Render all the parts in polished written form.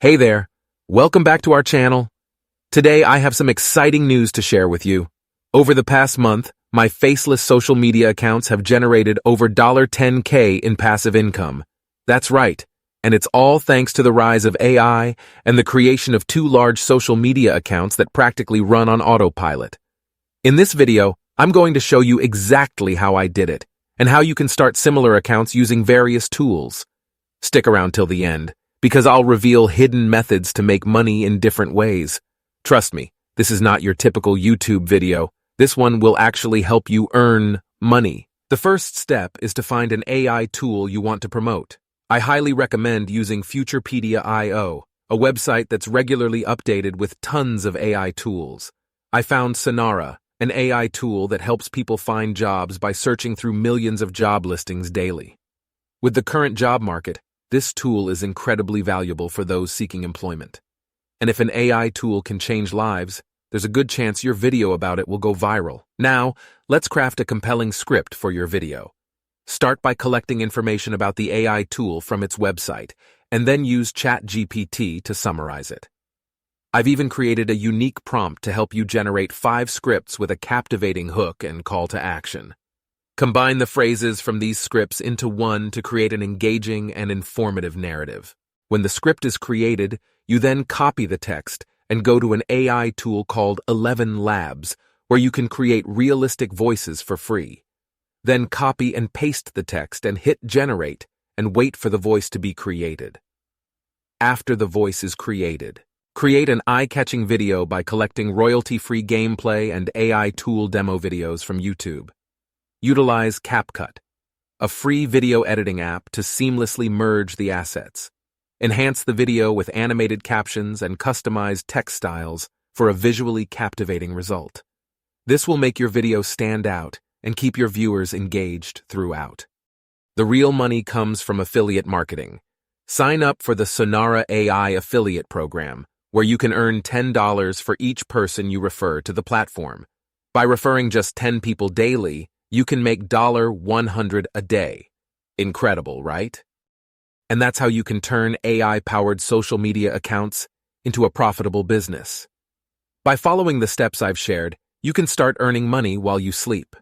Hey there, welcome back to our channel. Today I have some exciting news to share with you. Over the past month, my faceless social media accounts have generated over $10K in passive income. That's right, and it's all thanks to the rise of AI and the creation of 2 large social media accounts that practically run on autopilot. In this video, I'm going to show you exactly how I did it, and how you can start similar accounts using various tools. Stick around till the end, because I'll reveal hidden methods to make money in different ways. Trust me, this is not your typical YouTube video. This one will actually help you earn money. The first step is to find an AI tool you want to promote. I highly recommend using Futurepedia.io, a website that's regularly updated with tons of AI tools. I found Sonara, an AI tool that helps people find jobs by searching through millions of job listings daily. With the current job market, this tool is incredibly valuable for those seeking employment. And if an AI tool can change lives, there's a good chance your video about it will go viral. Now, let's craft a compelling script for your video. Start by collecting information about the AI tool from its website, and then use ChatGPT to summarize it. I've even created a unique prompt to help you generate 5 scripts with a captivating hook and call to action. Combine the phrases from these scripts into one to create an engaging and informative narrative. When the script is created, you then copy the text and go to an AI tool called 11 Labs, where you can create realistic voices for free. Then copy and paste the text and hit generate and wait for the voice to be created. After the voice is created, create an eye-catching video by collecting royalty-free gameplay and AI tool demo videos from YouTube. Utilize CapCut, a free video editing app to seamlessly merge the assets. Enhance the video with animated captions and customized text styles for a visually captivating result. This will make your video stand out and keep your viewers engaged throughout. The real money comes from affiliate marketing. Sign up for the Sonara AI affiliate program, where you can earn $10 for each person you refer to the platform. By referring just 10 people daily, you can make $100 a day. Incredible, right? And that's how you can turn AI-powered social media accounts into a profitable business. By following the steps I've shared, you can start earning money while you sleep.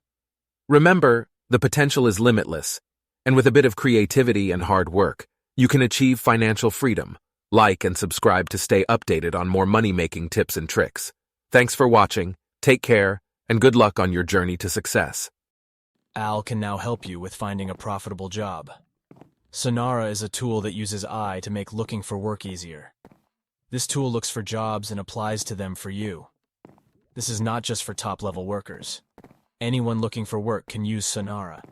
Remember, the potential is limitless, and with a bit of creativity and hard work, you can achieve financial freedom. Like and subscribe to stay updated on more money-making tips and tricks. Thanks for watching, take care, and good luck on your journey to success. Al can now help you with finding a profitable job. Sonara is a tool that uses AI to make looking for work easier. This tool looks for jobs and applies to them for you. This is not just for top-level workers. Anyone looking for work can use Sonara.